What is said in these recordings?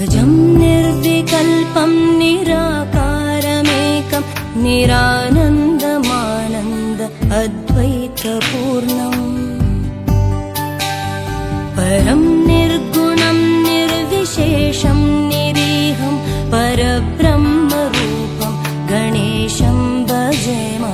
अजं निर्विकल्पं निराकारमेकं निरानन्दमानन्द अद्वैतपूर्णम् परं निर्गुणं निर्विशेषं निरीहं परब्रह्मरूपं गणेशं भजेम।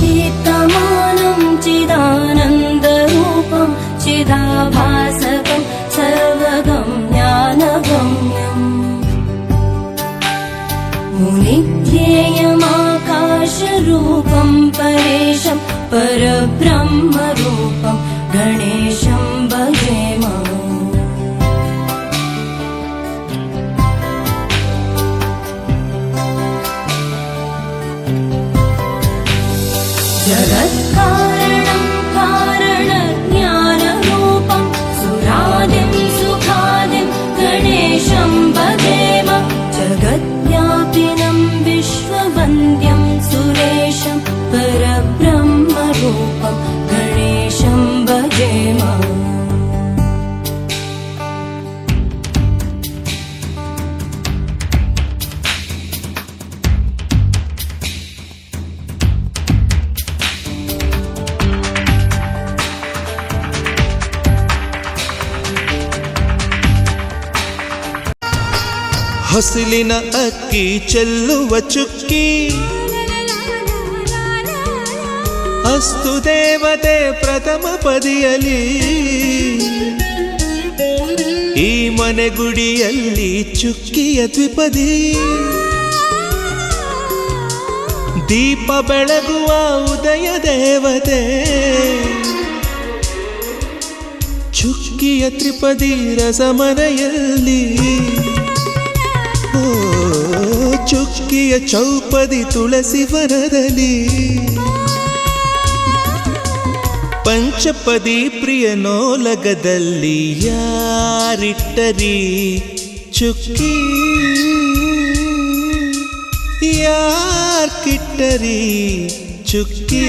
गुणातीतमानं चिदानन्दरूपं चिदाभासकं सर्वगं ज्ञानगम्यम् मुनिध्येयमाकाशरूपं परेशं परब्रह्मरूपं गणेशं भजेम। जगत्कारणं कारणज्ञानरूपं सुरादिं सुखादिं गणेशं भजेम। जगद्व्यापिनं विश्ववन्द्यं सुरेशं परब्रह्मरूपं गणेशं भजेम। ಹೊಸಲಿನ ಅಕ್ಕಿ ಚೆಲ್ಲುವ ಚುಕ್ಕಿ ಅಸ್ತು ದೇವತೆ ಪ್ರಥಮ ಪದಿಯಲಿ ಈ ಮನೆ ಗುಡಿಯಲ್ಲಿ ಚುಕ್ಕಿಯ ದ್ವಿಪದಿ ದೀಪ ಬೆಳಗುವ ಉದಯ ದೇವತೆ ಚುಕ್ಕಿಯ ತ್ರಿಪದಿ ರಸಮನೆಯಲ್ಲಿ ಚುಕ್ಕಿಯ ಚೌಪದಿ ತುಳಸಿ ವನದಲ್ಲಿ ಪಂಚಪದಿ ಪ್ರಿಯನೋಲಗದಲ್ಲಿ ಯಾರಿಟ್ಟರಿ ಚುಕ್ಕಿ ಯಾರ್ ಕಿಟ್ಟರಿ ಚುಕ್ಕಿ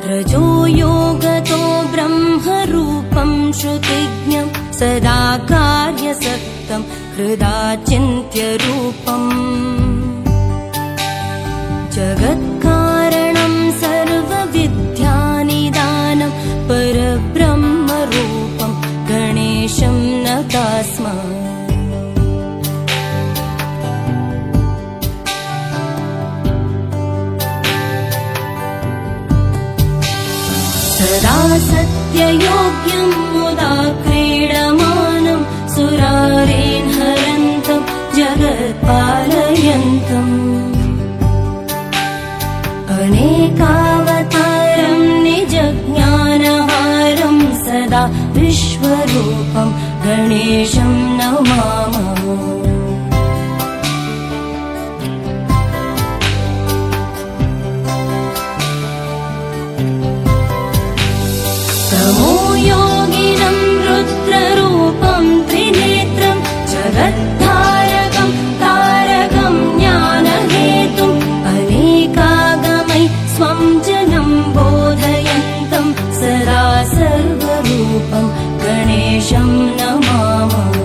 रजो योगतो ब्रह्मरूपं श्रुतिज्ञं सदा कार्यसक्तं हृदा चिन्त्यरूपम् जगत्कारणं सर्वविद्यानिदानं परब्रह्मरूपं गणेशं नतास्म। सदा सत्ययोग्यं मुदा क्रीडमानं सुरारेन् हरन्तं जगत्पालयन्तम् अनेकावतारं निजज्ञानहारं सदा विश्वरूपं गणेशं नमामः। तमो योगिनं रुद्ररूपं त्रिनेत्रं जगद्धारकं तारकं ज्ञानहेतुम् अनेकागमै स्वं जनं बोधयन्तं सदा सर्वरूपं गणेशं नमामः।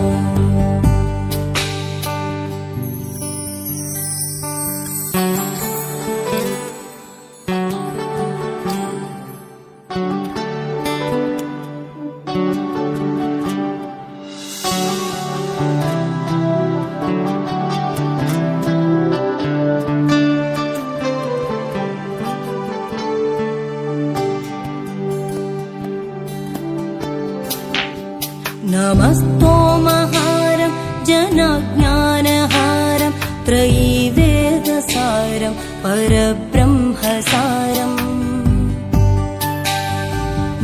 नमस्तोमहारं जनज्ञानहारं त्रयीवेदसारं परब्रह्मसारम्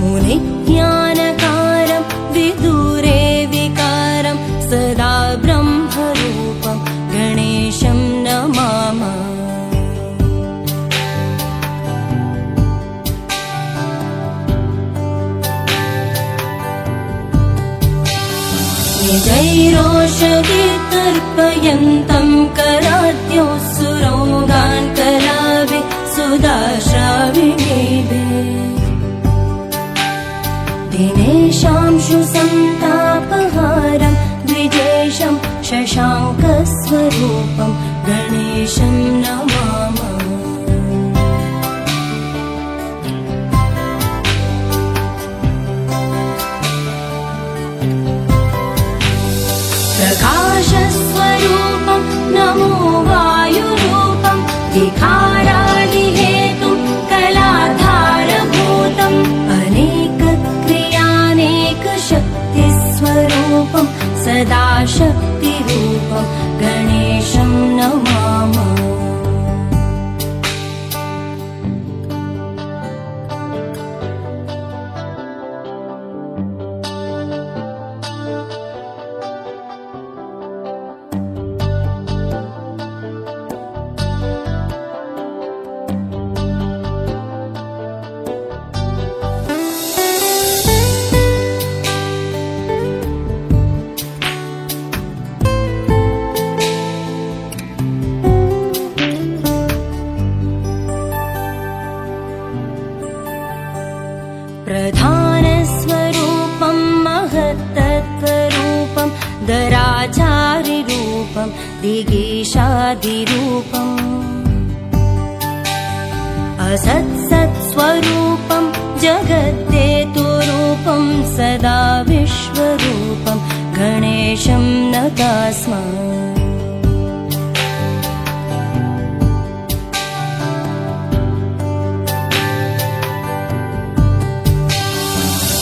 मुनिज्ञानकारं विदुरे विकारं सदा ब्रह्मरूपं गणेशं नमामः। निजैरोषधीतर्पयन्तं कराद्योऽसुरोगान् कलाभि सुदाश्राविणीभि दिनेशांशु सन्तापहारं द्विजेशं शशाङ्कस्वरूपं गणेशं नमामः। प्रकाशस्वरूपं नमो वायुरूपं विकारादिहेतुं कलाधारभूतम् अनेकक्रियानेकशक्तिस्वरूपं सदा शक्तिरूपं गणेशं नमामः। प्रधानस्वरूपं महत्तत्त्वरूपं दराचारिरूपं दिगीशादिरूपम् असत्सत्स्वरूपं जगद्देतुरूपं सदा विश्वरूपं गणेशं नतास्म।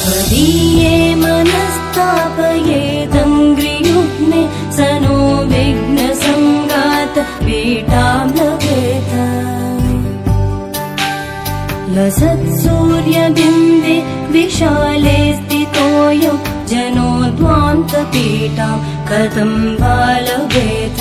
त्वदीये मनस्तापयेदङ्घ्रियुग्मे स नो विघ्नसङ्गात पीठां लभेत। लसत्सूर्यबिम्बे विशाले स्थितोऽयं जनो ध्वान्तपीठां कथं वा लभेत।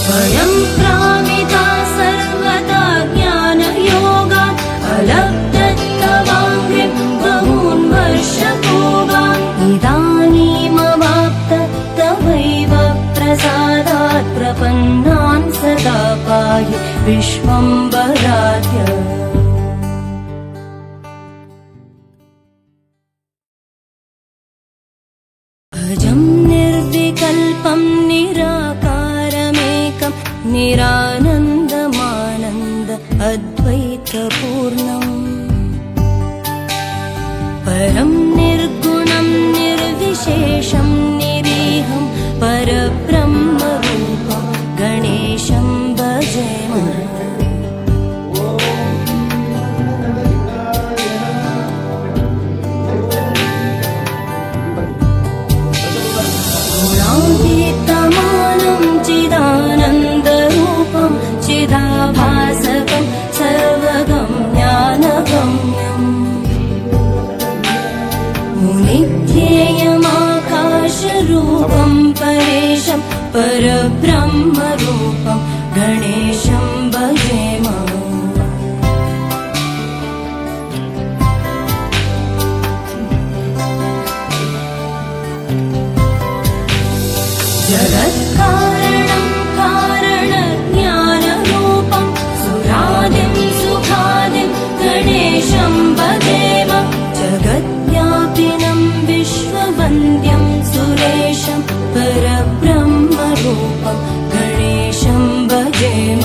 स्वयं प्रामिता सर्वदा ज्ञानयोगात् अलब्धत्तवाङ्घ्रिं बहून् वर्षपूर्वान् इदानीमवाप्त तवैव प्रसादात् प्रपन्नान् सदा पाहि विश्वम्भराध्य। अजं निर्विकल्पं निराकारमेकं निरानन्दमानन्द अद्वैतपूर्णम् परं निर्गुणं निर्विशेषं निरीहं परब्रह्मरूपं गणेशं भजेम। गुणातीतमानं चिदानन्दरूपं चिदाभासकं सर्वगं ज्ञानगम्यम् मुनिध्येयमाकाशरूपं परेशं परब्रह्मरूपं गणेशं भजेम। जगत्कारणं कारणज्ञानरूपं सुरादिं सुखादिं गणेशं भजेम। जगद्व्यापिनं विश्ववन्द्यं सुरेशं परब्रह्मरूपं गणेशं भजेम।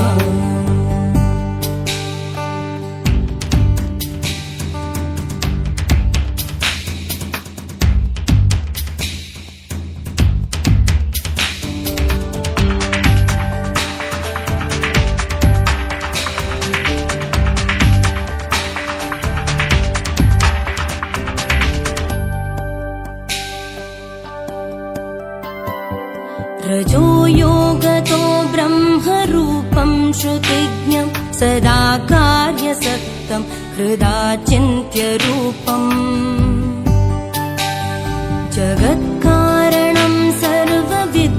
रजो योगतो ब्रह्मरूपं श्रुतिज्ञं सदा कार्यसक्तं हृदाचिन्त्यरूपम् जगत्कारणं सर्वविद्यानिदानं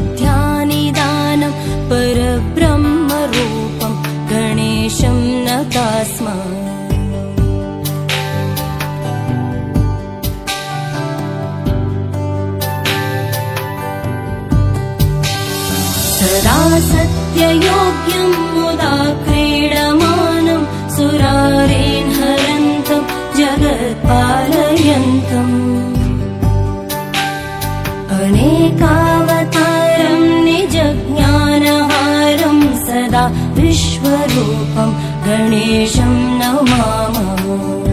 परब्रह्मरूपं गणेशं नतास्मः सदा सत्ययोग्यं मुदा क्रीडमानं सुरारेन् हरन्तं जगत्पालयन्तम् अनेकावतारं निजज्ञानहारं सदा विश्वरूपं गणेशं नमामः